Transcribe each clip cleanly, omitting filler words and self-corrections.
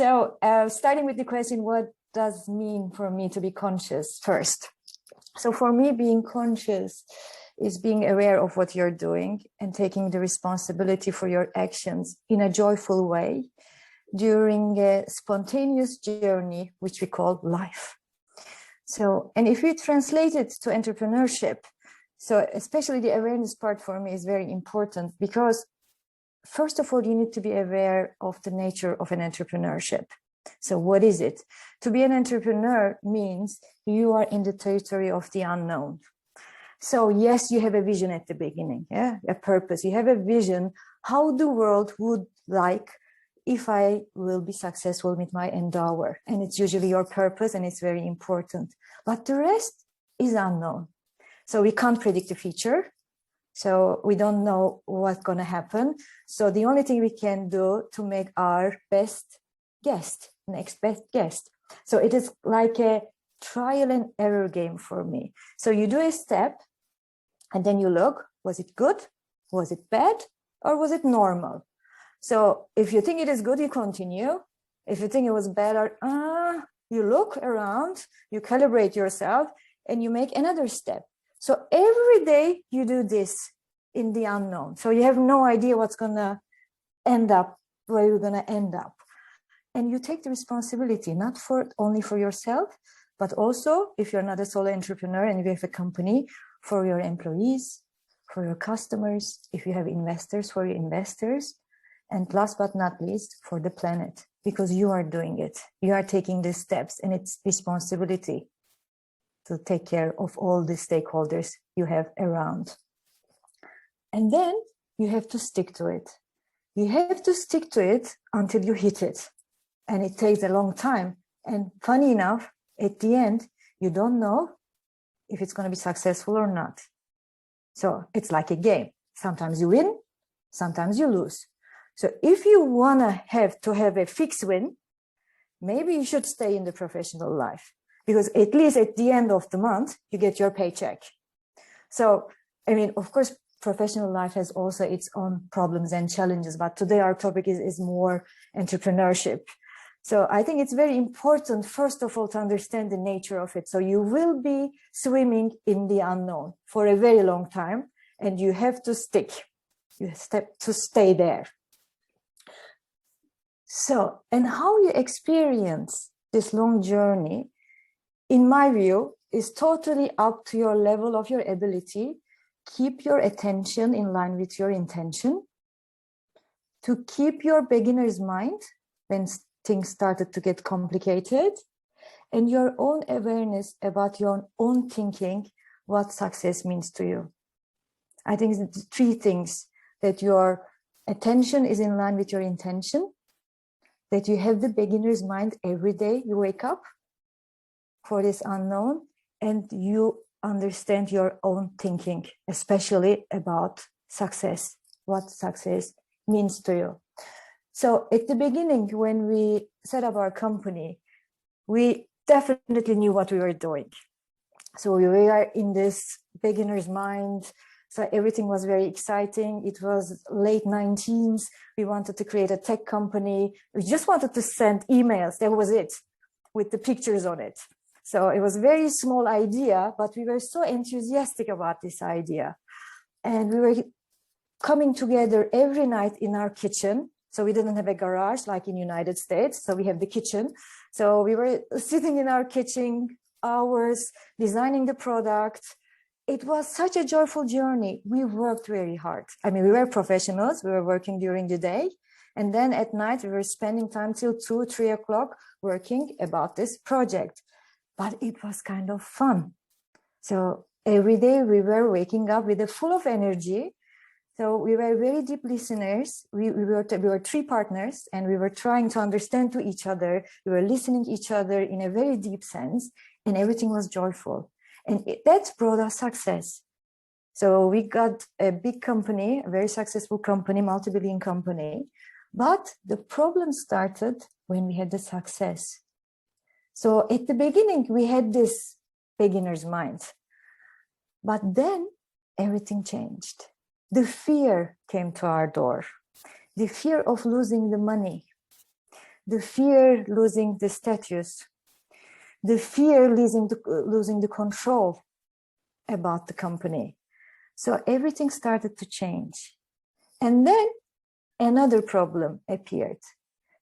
So starting with the question, what does it mean for me to be conscious first? So for me, being conscious is being aware of what you're doing and taking the responsibility for your actions in a joyful way during a spontaneous journey, which we call life. So, and if we translate it to entrepreneurship, so especially the awareness part for me is very important, because first of all, you need to be aware of the nature of an entrepreneurship. So what is it? To be an entrepreneur means you are in the territory of the unknown. So yes, you have a vision at the beginning, yeah, a purpose. You have a vision how the world would like if I will be successful with my endeavor. And it's usually your purpose, and it's very important. But the rest is unknown. So we can't predict the future. So we don't know what's going to happen. So the only thing we can do to make our best guest, next best guest. So it is like a trial and error game for me. So you do a step and then you look, was it good? Was it bad? Or was it normal? So if you think it is good, you continue. If you think it was bad, or you look around, you calibrate yourself, and you make another step. So every day you do this in the unknown. So you have no idea what's going to end up, where you're going to end up. And you take the responsibility, not only for yourself, but also if you're not a solo entrepreneur and you have a company, for your employees, for your customers, if you have investors, for your investors, and last but not least, for the planet, because you are doing it. You are taking the steps, and it's responsibility to take care of all the stakeholders you have around. And then you have to stick to it. You have to stick to it until you hit it. And it takes a long time. And funny enough, at the end, you don't know if it's going to be successful or not. So it's like a game. Sometimes you win, sometimes you lose. So if you want to have a fixed win, maybe you should stay in the professional life, because at least at the end of the month, you get your paycheck. So, I mean, of course, professional life has also its own problems and challenges, but today our topic is more entrepreneurship. So I think it's very important, first of all, to understand the nature of it. So you will be swimming in the unknown for a very long time, and you have to stick. You have to stay there. So, and how you experience this long journey, in my view, is totally up to your level of your ability. Keep your attention in line with your intention, to keep your beginner's mind when things started to get complicated, and your own awareness about your own thinking, what success means to you. I think it's three things: that your attention is in line with your intention, that you have the beginner's mind every day you wake up for this unknown, and you understand your own thinking, especially about success, what success means to you. So at the beginning, when we set up our company, we definitely knew what we were doing. So we were in this beginner's mind. So everything was very exciting. It was late 19s. We wanted to create a tech company. We just wanted to send emails. That was it, with the pictures on it. So it was a very small idea, but we were so enthusiastic about this idea. And we were coming together every night in our kitchen. So we didn't have a garage like in United States. So we have the kitchen. So we were sitting in our kitchen hours, designing the product. It was such a joyful journey. We worked very hard. I mean, we were professionals. We were working during the day. And then at night, we were spending time till 2, 3 o'clock working about this project. But it was kind of fun. So every day we were waking up with a full of energy. So we were very deep listeners. We were 3 partners, and we were trying to understand to each other. We were listening to each other in a very deep sense, and everything was joyful. And that brought us success. So we got a big company, a very successful company, multi-billion company. But the problem started when we had the success. So at the beginning, we had this beginner's mind. But then everything changed. The fear came to our door. The fear of losing the money. the fear losing the status, the fear losing the control about the company. So everything started to change. And then another problem appeared.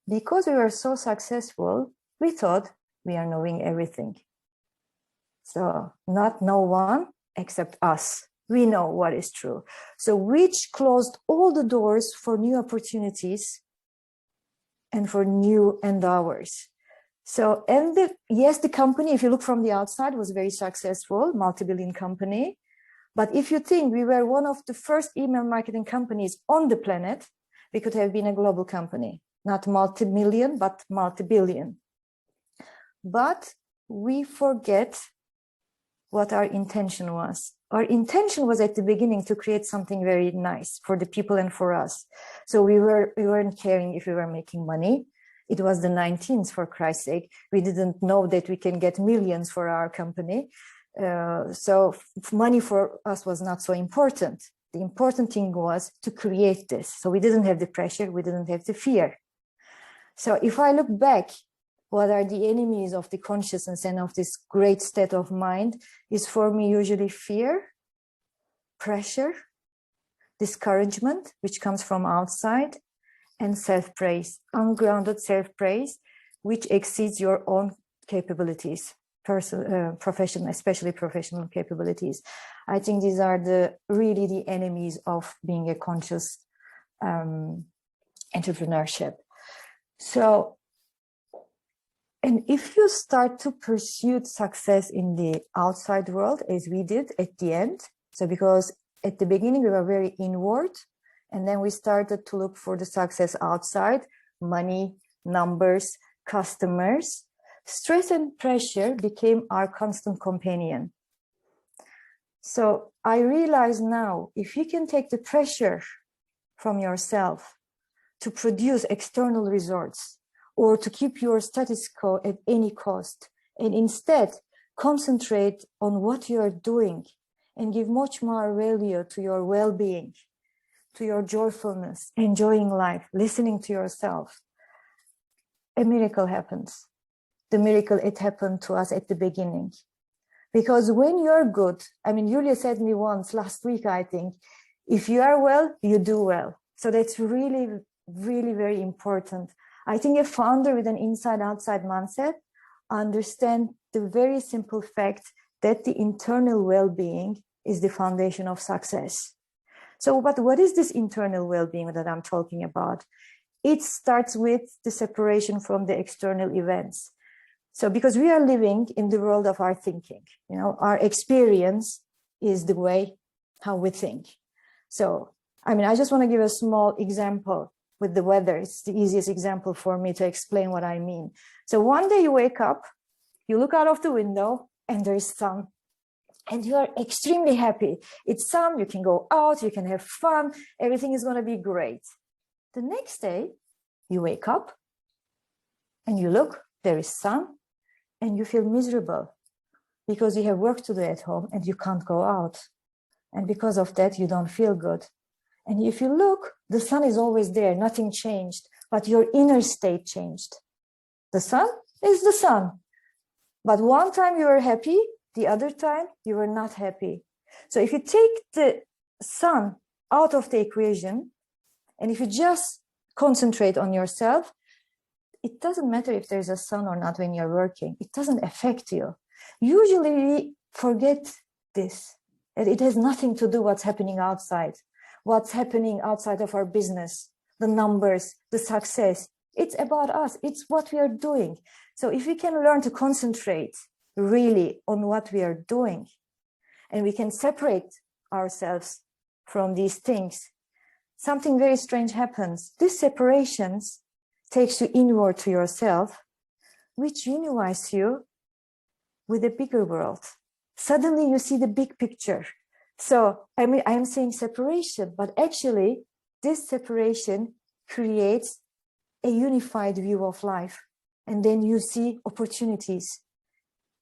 Because we were so successful, we thought we are knowing everything. So not no one except us. We know what is true. So which closed all the doors for new opportunities and for new endeavors. So, and yes, the company, if you look from the outside, was very successful, multi-billion company. But if you think we were one of the first email marketing companies on the planet, we could have been a global company, not multi-million, but multi-billion. But we forget what our intention was. Our intention was at the beginning to create something very nice for the people and for us. So we weren't caring if we were making money. It was the 19th, for Christ's sake. We didn't know that we can get millions for our company. So money for us was not so important. The important thing was to create this. So we didn't have the pressure, we didn't have the fear. So if I look back, what are the enemies of the consciousness and of this great state of mind is for me usually fear, pressure, discouragement, which comes from outside, and self-praise, ungrounded self-praise, which exceeds your own capabilities, professional, especially professional capabilities. I think these are really the enemies of being a conscious entrepreneurship. So, and if you start to pursue success in the outside world, as we did at the end, so because at the beginning we were very inward, and then we started to look for the success outside, money, numbers, customers, stress and pressure became our constant companion. So I realize now, if you can take the pressure from yourself to produce external results, or to keep your status quo at any cost, and instead concentrate on what you are doing and give much more value to your well-being, to your joyfulness, enjoying life, listening to yourself, a miracle happens. The miracle, it happened to us at the beginning. Because when you're good, I mean, Julia said me once last week, I think, if you are well, you do well. So that's really, really very important. I think a founder with an inside-outside mindset understands the very simple fact that the internal well-being is the foundation of success. So, but what is this internal well-being that I'm talking about? It starts with the separation from the external events. So, because we are living in the world of our thinking, you know, our experience is the way how we think. So, I mean, I just want to give a small example. With the weather, it's the easiest example for me to explain what I mean. So one day you wake up, you look out of the window and there is sun and you are extremely happy. It's sun, you can go out, you can have fun, everything is going to be great. The next day you wake up and you look, there is sun and you feel miserable because you have work to do at home and you can't go out. And because of that, you don't feel good. And if you look, the sun is always there, nothing changed, but your inner state changed. The sun is the sun. But one time you were happy, the other time you were not happy. So if you take the sun out of the equation, and if you just concentrate on yourself, it doesn't matter if there's a sun or not when you're working. It doesn't affect you. Usually we forget this, that it has nothing to do what's happening outside. What's happening outside of our business, the numbers, the success. It's about us. It's what we are doing. So if we can learn to concentrate really on what we are doing, and we can separate ourselves from these things, something very strange happens. These separations takes you inward to yourself, which unites you with a bigger world. Suddenly you see the big picture. So, I mean, I am saying separation, but actually this separation creates a unified view of life. And then you see opportunities,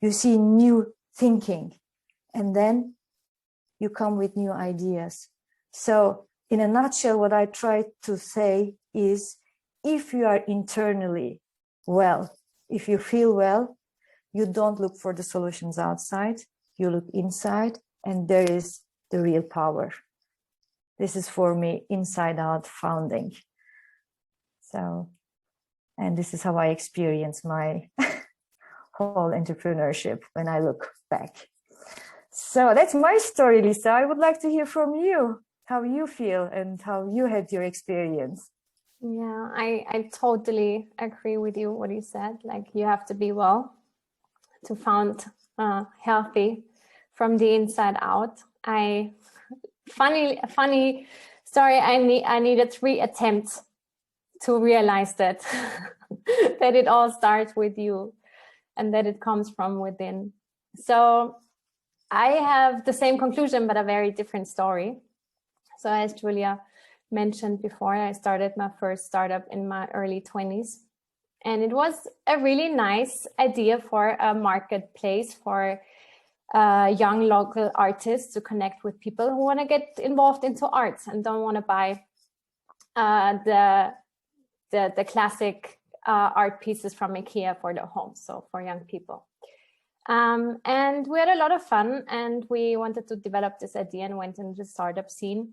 you see new thinking, and then you come with new ideas. So in a nutshell, what I try to say is, if you are internally well. If you feel well, you don't look for the solutions outside, you look inside, and there is the real power. This is for me inside out founding. So, and this is how I experience my whole entrepreneurship when I look back. So that's my story, Lisa. I would like to hear from you, how you feel and how you had your experience. Yeah, I totally agree with you, what you said. Like, you have to be well to found healthy from the inside out. Funny story, I needed 3 attempts to realize that that it all starts with you and that it comes from within. So I have the same conclusion, but a very different story. So as Julia mentioned before, I started my first startup in my early 20s. And it was a really nice idea for a marketplace for young local artists to connect with people who want to get involved into arts and don't want to buy the classic art pieces from IKEA for their home, so for young people. And we had a lot of fun, and we wanted to develop this idea and went into the startup scene.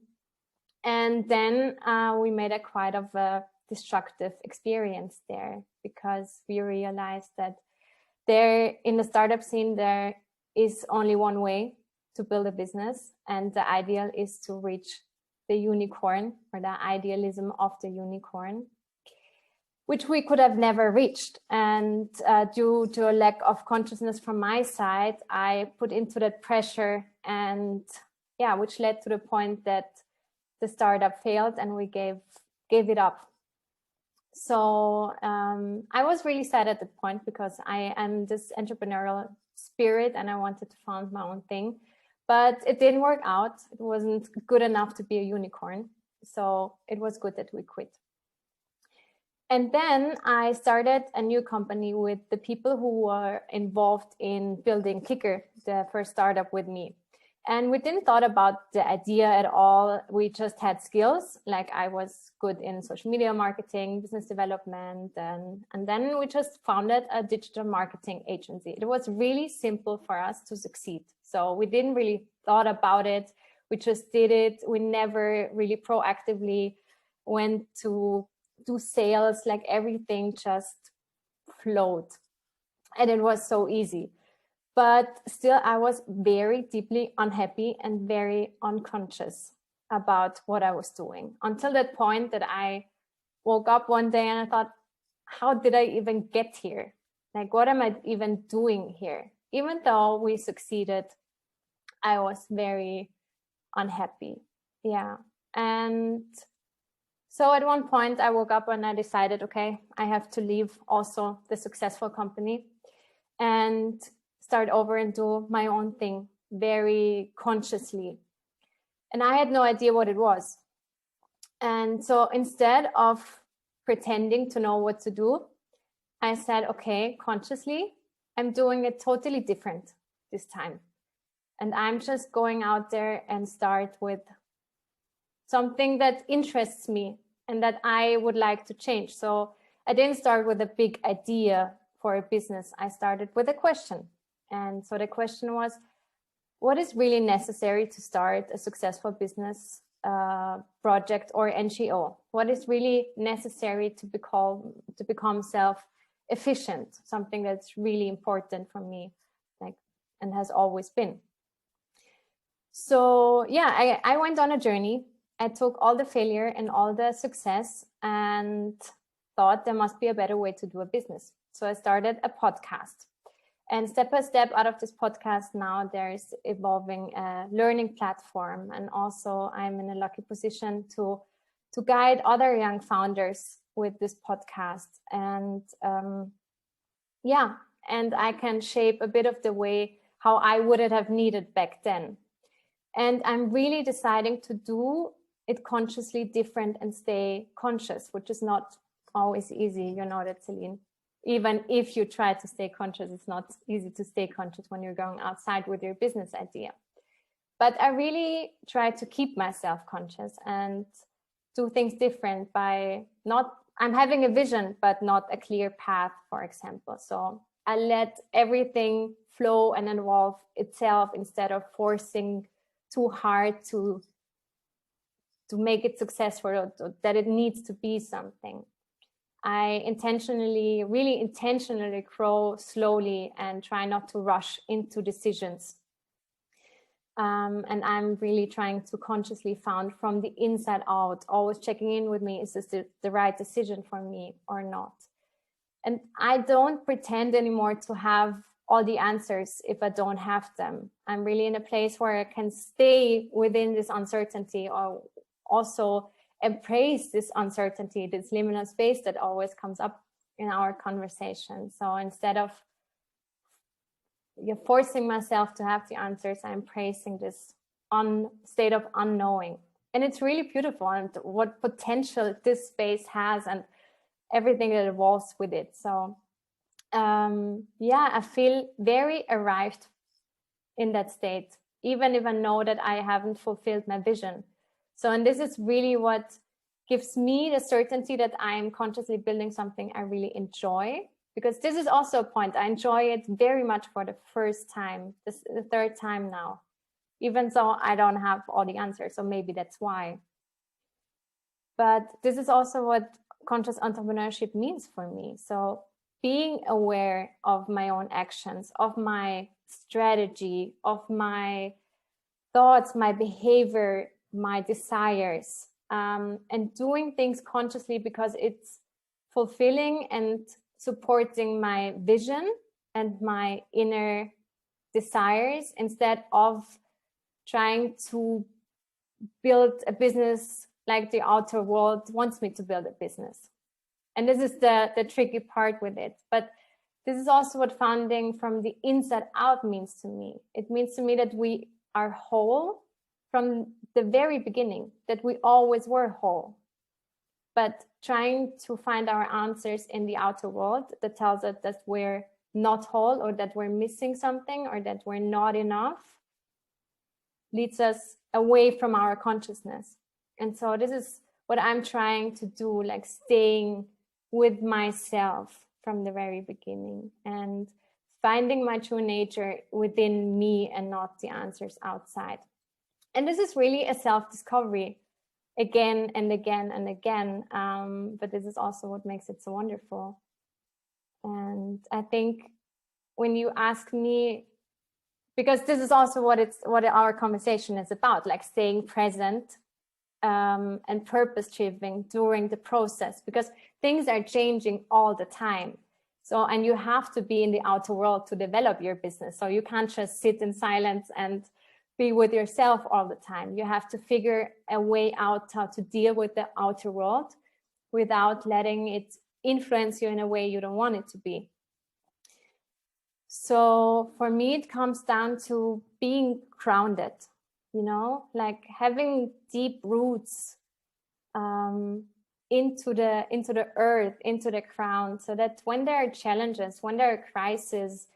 And then we made a quite of a destructive experience there, because we realized that there in the startup scene, there is only one way to build a business. And the ideal is to reach the unicorn, or the idealism of the unicorn, which we could have never reached. And due to a lack of consciousness from my side, I put into that pressure, and yeah, which led to the point that the startup failed and we gave it up. So I was really sad at that point, because I am this entrepreneurial spirit and I wanted to found my own thing, but it didn't work out. It wasn't good enough to be a unicorn. So it was good that we quit. And then I started a new company with the people who were involved in building Kicker, the first startup with me. And we didn't thought about the idea at all. We just had skills. Like, I was good in social media marketing, business development, and then we just founded a digital marketing agency. It was really simple for us to succeed. So we didn't really thought about it. We just did it. We never really proactively went to do sales. Like, everything just flowed, and it was so easy. But still, I was very deeply unhappy and very unconscious about what I was doing, until that point that I woke up one day and I thought, how did I even get here? Like, what am I even doing here? Even though we succeeded, I was very unhappy. Yeah. And so at one point I woke up and I decided, okay, I have to leave also the successful company and start over and do my own thing very consciously. And I had no idea what it was. And so instead of pretending to know what to do, I said, okay, consciously, I'm doing it totally different this time. And I'm just going out there and start with something that interests me and that I would like to change. So I didn't start with a big idea for a business. I started with a question. And so the question was, what is really necessary to start a successful business project or NGO? What is really necessary to become self-efficient? Something that's really important for me, like, and has always been. So yeah, I went on a journey. I took all the failure and all the success and thought there must be a better way to do a business. So I started a podcast. And step by step out of this podcast, now there's evolving a learning platform. And also I'm in a lucky position to guide other young founders with this podcast. And yeah, and I can shape a bit of the way how I would have needed back then. And I'm really deciding to do it consciously different and stay conscious, which is not always easy. You know that, Selin. Even if you try to stay conscious, it's not easy to stay conscious when you're going outside with your business idea. But I really try to keep myself conscious and do things different by not I'm having a vision, but not a clear path, for example. So I let everything flow and evolve itself instead of forcing too hard to make it successful, or that it needs to be something. I really intentionally grow slowly and try not to rush into decisions. And I'm really trying to consciously found from the inside out, always checking in with me, is this the right decision for me or not? And I don't pretend anymore to have all the answers if I don't have them. I'm really in a place where I can stay within this uncertainty, or also embrace this uncertainty, this liminal space that always comes up in our conversation. So instead of forcing myself to have the answers, I'm embracing this state of unknowing. And it's really beautiful, and what potential this space has and everything that evolves with it. So yeah, I feel very arrived in that state, even if I know that I haven't fulfilled my vision. So, and this is really what gives me the certainty that I'm consciously building something I really enjoy, because this is also a point. I enjoy it very much for the first time, this is the third time now, even though I don't have all the answers. So maybe that's why. But this is also what conscious entrepreneurship means for me. So being aware of my own actions, of my strategy, of my thoughts, my behavior, my desires, and doing things consciously because it's fulfilling and supporting my vision and my inner desires, instead of trying to build a business like the outer world wants me to build a business. And this is the tricky part with it. But this is also what founding from the inside out means to me. It means to me that we are whole from the very beginning, that we always were whole. But trying to find our answers in the outer world that tells us that we're not whole, or that we're missing something, or that we're not enough, leads us away from our consciousness. And so this is what I'm trying to do, like staying with myself from the very beginning and finding my true nature within me and not the answers outside. And this is really a self-discovery again and again and again. But this is also what makes it so wonderful. And I think when you ask me, because this is also what our conversation is about, like staying present and purpose-driven during the process, because things are changing all the time. So, and you have to be in the outer world to develop your business. So you can't just sit in silence and be with yourself all the time. You have to figure a way out how to deal with the outer world without letting it influence you in a way you don't want it to be. So for me, it comes down to being grounded, you know, like having deep roots into the earth, into the ground, so that when there are challenges, when there are crises,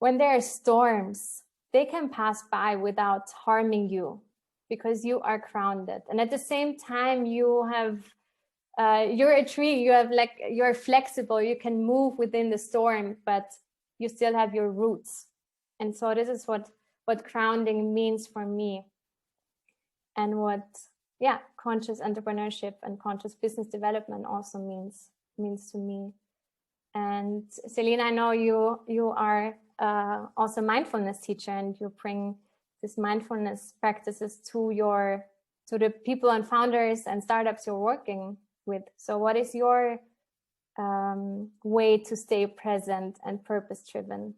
when there are storms, they can pass by without harming you, because you are grounded. And at the same time, you have you're a tree, you're flexible, you can move within the storm, but you still have your roots. And so this is what grounding means for me, and what conscious entrepreneurship and conscious business development also means to me. And Selin, I know you are also a mindfulness teacher, and you bring this mindfulness practices to the people and founders and startups you're working with. So what is your way to stay present and purpose-driven?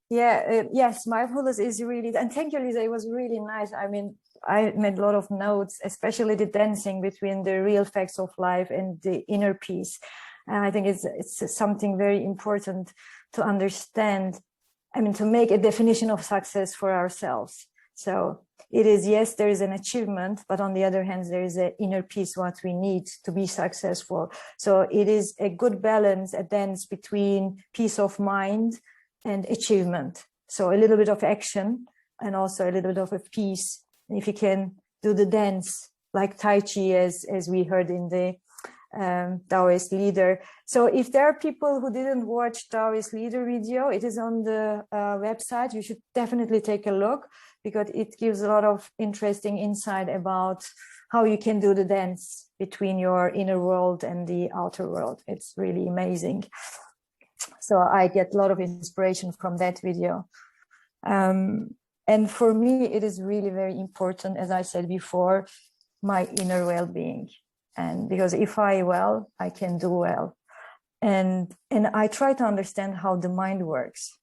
Yes, mindfulness is really, and thank you, Lisa, it was really nice. I mean, I made a lot of notes, especially the dancing between the real facts of life and the inner peace. And I think it's something very important to understand. I mean, to make a definition of success for ourselves. So it is, yes, there is an achievement, but on the other hand, there is an inner peace, what we need to be successful. So it is a good balance, a dance between peace of mind and achievement. So a little bit of action and also a little bit of a peace. And if you can do the dance like Tai Chi, as we heard in the Taoist leader. So if there are people who didn't watch Taoist leader video, it is on the website. You should definitely take a look, because it gives a lot of interesting insight about how you can do the dance between your inner world and the outer world. It's really amazing. So I get a lot of inspiration from that video. And for me, it is really very important, as I said before, my inner well-being. And because if I well, I can do well. And I try to understand how the mind works.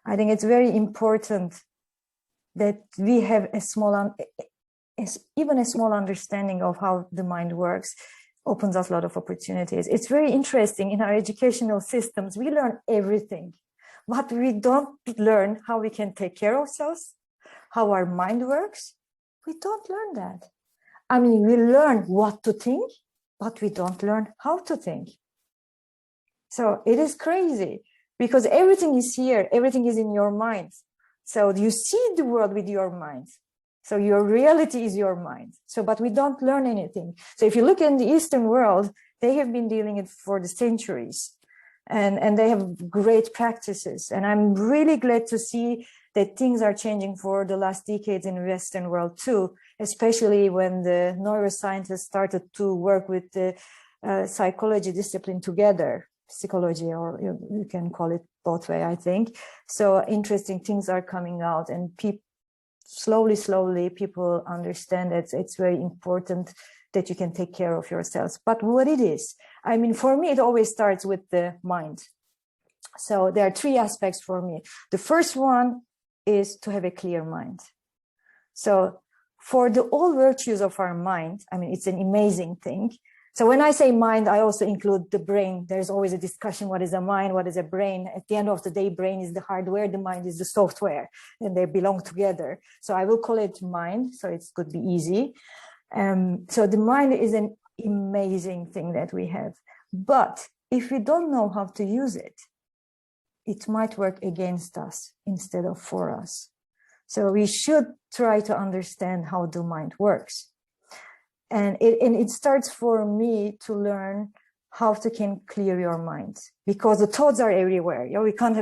I think it's very important that we have even a small understanding of how the mind works. Opens us a lot of opportunities. It's very interesting. In our educational systems, we learn everything, but we don't learn how we can take care of ourselves, how our mind works. We don't learn that. I mean, we learn what to think, but we don't learn how to think. So it is crazy, because everything is here. Everything is in your mind. So you see the world with your mind. So your reality is your mind. So, but we don't learn anything. So if you look in the Eastern world, they have been dealing it for the centuries, and they have great practices. And I'm really glad to see that things are changing for the last decades in the Western world too, especially when the neuroscientists started to work with the psychology discipline together, psychology, or you can call it both way, I think. So interesting things are coming out, and slowly people understand that it's very important that you can take care of yourselves. But what it is, I mean, for me, it always starts with the mind. So there are three aspects for me. The first one is to have a clear mind. So for the all virtues of our mind, I mean, it's an amazing thing. So when I say mind, I also include the brain. There's always a discussion, what is a mind, what is a brain? At the end of the day, brain is the hardware, the mind is the software, and they belong together. So I will call it mind, so it could be easy. So the mind is an amazing thing that we have. But if we don't know how to use it, it might work against us instead of for us. So we should try to understand how the mind works. And it starts for me to learn how to can clear your mind, because the thoughts are everywhere. You know, we can't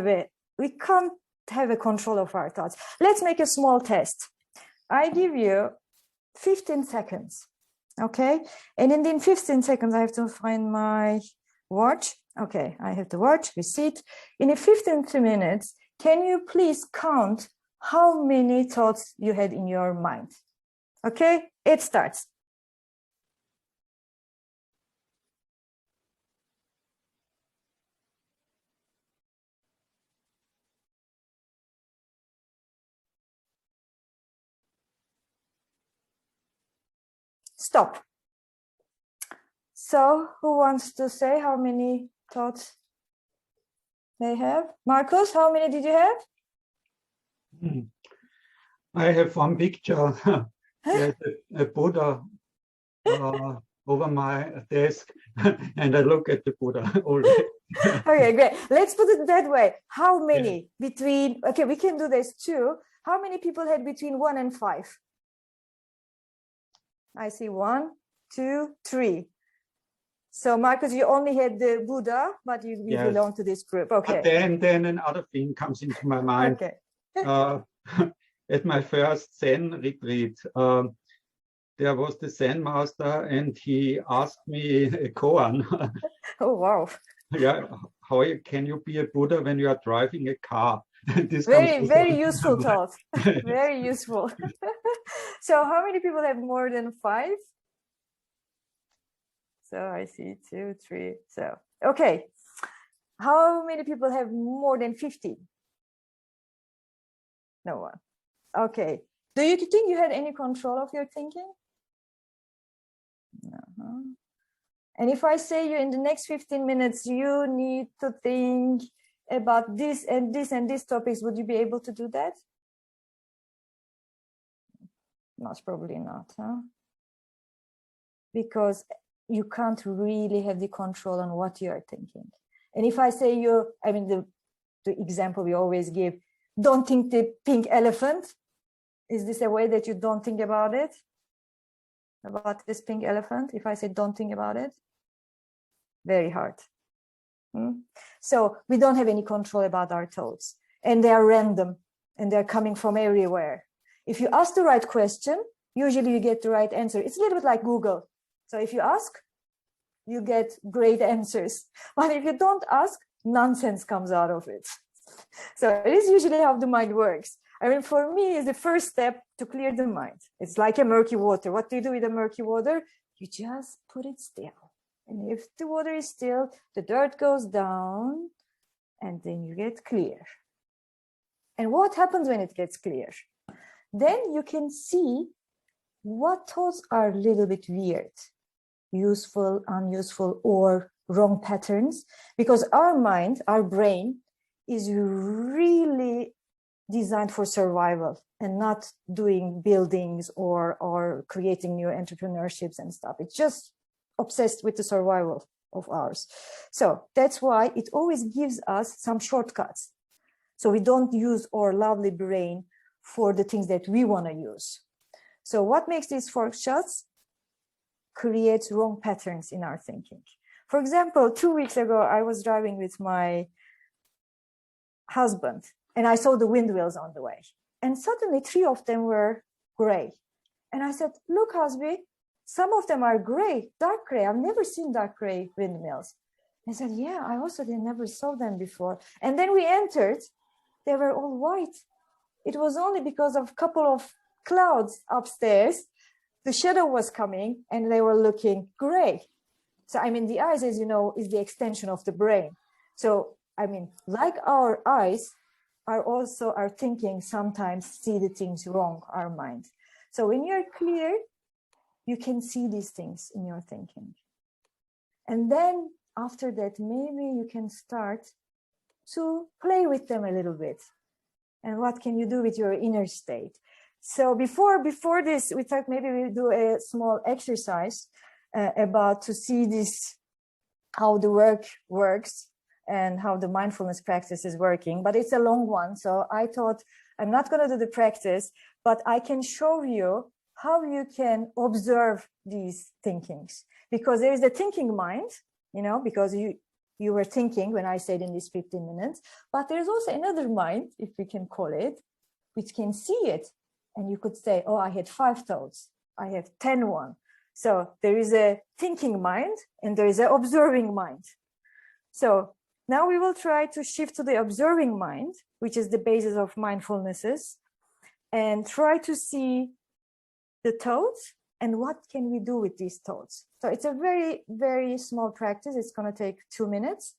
have a control of our thoughts. Let's make a small test. I give you 15 seconds, okay? And in 15 seconds, I have to find my watch. Okay, I have the watch, we sit. In the 15 minutes, can you please count how many thoughts you had in your mind? Okay, it starts. Stop. So who wants to say how many thoughts they have? Marcus, how many did you have? I have one picture. There's a Buddha over my desk, and I look at the Buddha always. Okay, great. Let's put it that way. How many between, okay, we can do this too. How many people had between 1 and 5? I see 1, 2, 3. So Marcus, you only had the Buddha, but you belong to this group. Okay. But then another thing comes into my mind. Okay. At my first Zen retreat, there was the Zen master, and he asked me a koan. Oh, wow. Yeah, how can you be a Buddha when you are driving a car? This very useful thought. Very useful. So how many people have more than 5? So I see 2, 3. So, okay. How many people have more than 50? No one. Okay. Do you think you had any control of your thinking? No. And if I say you in the next 15 minutes, you need to think about this and this and these topics, would you be able to do that? Most probably not, huh? Because you can't really have the control on what you are thinking. And if I say you, I mean, the example we always give, don't think the pink elephant. Is this a way that you don't think about it? about this pink elephant? If I say don't think about it, very hard. So we don't have any control about our thoughts, and they are random and they're coming from everywhere. If you ask the right question, usually you get the right answer. It's a little bit like Google. So if you ask, you get great answers. But if you don't ask, nonsense comes out of it. So it is usually how the mind works. I mean, for me, it's the first step to clear the mind. It's like a murky water. What do you do with the murky water? You just put it still. And if the water is still, the dirt goes down, and then you get clear. And what happens when it gets clear? Then you can see what thoughts are a little bit weird, useful, unuseful, or wrong patterns, because our mind, our brain, is really designed for survival and not doing buildings or creating new entrepreneurships and stuff. It's just obsessed with the survival of ours. So that's why it always gives us some shortcuts. So we don't use our lovely brain for the things that we want to use. So what makes these shortcuts? Creates wrong patterns in our thinking. For example, 2 weeks ago, I was driving with my husband and I saw the windmills on the way. And suddenly 3 of them were gray. And I said, look, husband, some of them are gray, dark gray. I've never seen dark gray windmills. I said, yeah, I also never saw them before. And then we entered, they were all white. It was only because of a couple of clouds upstairs, the shadow was coming and they were looking gray. So, I mean, the eyes, as you know, is the extension of the brain. So, I mean, like our eyes are also our thinking sometimes see the things wrong, our mind. So when you're clear, you can see these things in your thinking. And then after that, maybe you can start to play with them a little bit. And what can you do with your inner state? So before this, we thought maybe we'll do a small exercise about to see this, how the work works and how the mindfulness practice is working. But it's a long one. So I thought I'm not going to do the practice, but I can show you how you can observe these thinkings. Because there is a thinking mind, you know, because you were thinking when I said in these 15 minutes, but there's also another mind, if we can call it, which can see it. And you could say, oh, I had 5 thoughts. I have 10 one. So there is a thinking mind and there is an observing mind. So now we will try to shift to the observing mind, which is the basis of mindfulnesses, and try to see the thoughts and what can we do with these thoughts. So it's a very, very small practice. It's going to take 2 minutes.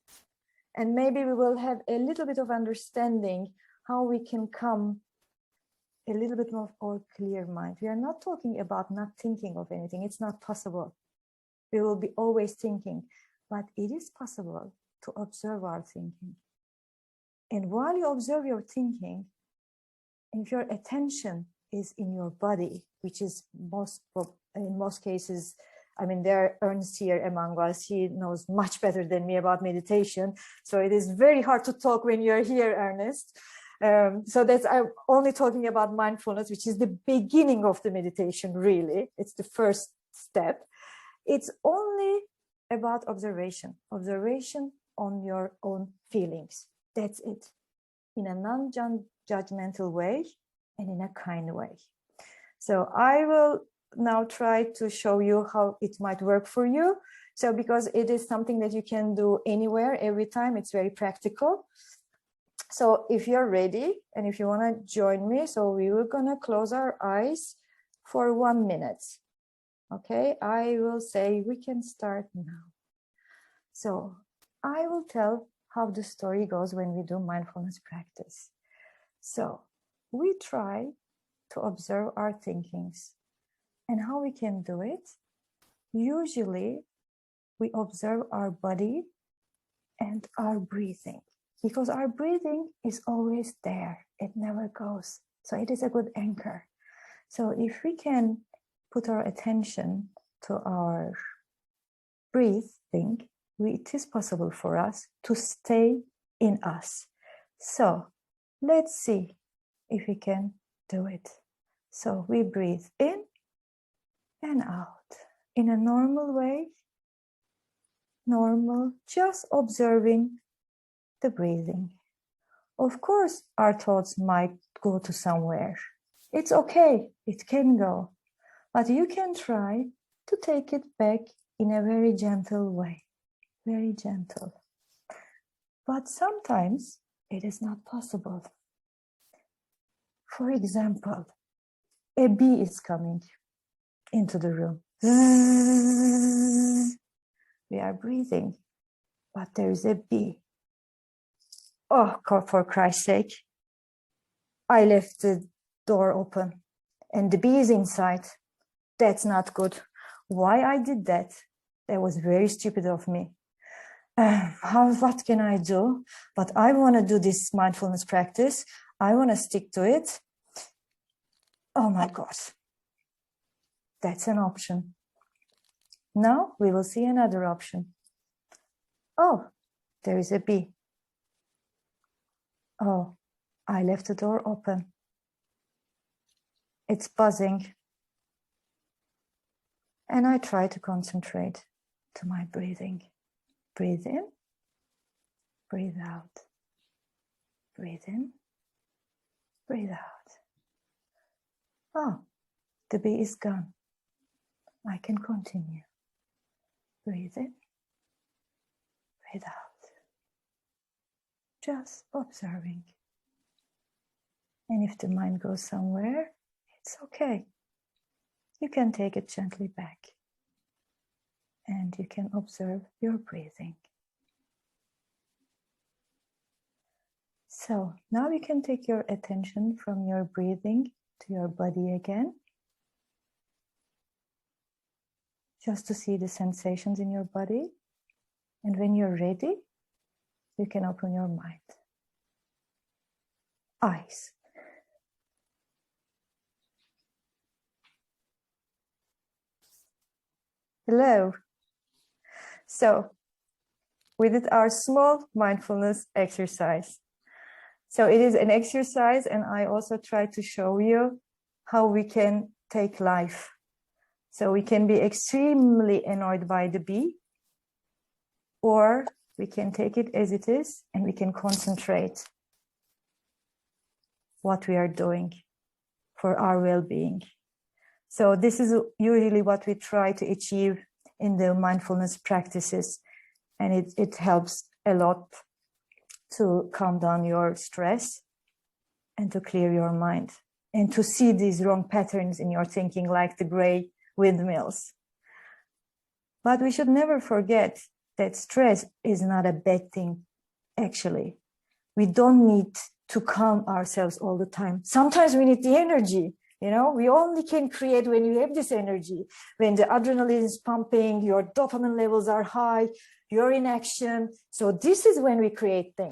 And maybe we will have a little bit of understanding how we can come a little bit more of a clear mind. We are not talking about not thinking of anything. It's not possible. We will be always thinking, but it is possible to observe our thinking. And while you observe your thinking, if your attention is in your body, which is in most cases, I mean, there are Ernst here among us. He knows much better than me about meditation. So it is very hard to talk when you're here, Ernest. So I'm only talking about mindfulness, which is the beginning of the meditation, really. It's the first step. It's only about observation on your own feelings. That's it, in a non-judgmental way and in a kind way. So I will now try to show you how it might work for you. So because it is something that you can do anywhere, every time, it's very practical. So if you're ready and if you want to join me, so we were going to close our eyes for 1 minute. Okay, I will say we can start now. So I will tell how the story goes when we do mindfulness practice. So we try to observe our thinkings, and how we can do it. Usually we observe our body and our breathing, because our breathing is always there. It never goes. So it is a good anchor. So if we can put our attention to our breathing, it is possible for us to stay in us. So let's see if we can do it. So we breathe in and out. in a normal way, normal, just observing the breathing. Of course, our thoughts might go to somewhere. It's okay, it can go, but you can try to take it back in a very gentle way, very gentle. But sometimes it is not possible. For example, a bee is coming into the room. We are breathing, but there is a bee. Oh, for Christ's sake, I left the door open and the bee is inside. That's not good. Why I did that? That was very stupid of me. What can I do? But I want to do this mindfulness practice. I want to stick to it. Oh my God. That's an option. Now we will see another option. Oh, there is a bee. Oh, I left the door open. It's buzzing. And I try to concentrate to my breathing. Breathe in, breathe out. Breathe in, breathe out. Oh, the bee is gone. I can continue. Breathe in, breathe out. Just observing. And if the mind goes somewhere, it's okay. You can take it gently back. And you can observe your breathing. So now you can take your attention from your breathing to your body again. Just to see the sensations in your body. And when you're ready, you can open your mind. Eyes. Hello. So we did our small mindfulness exercise. So it is an exercise, and I also try to show you how we can take life. So we can be extremely annoyed by the bee, or we can take it as it is and we can concentrate what we are doing for our well-being. So this is usually what we try to achieve in the mindfulness practices, and it helps a lot to calm down your stress and to clear your mind and to see these wrong patterns in your thinking, like the gray windmills. But we should never forget that stress is not a bad thing, actually. We don't need to calm ourselves all the time. Sometimes we need the energy. You know, we only can create when you have this energy, when the adrenaline is pumping, your dopamine levels are high, you're in action. So this is when we create things.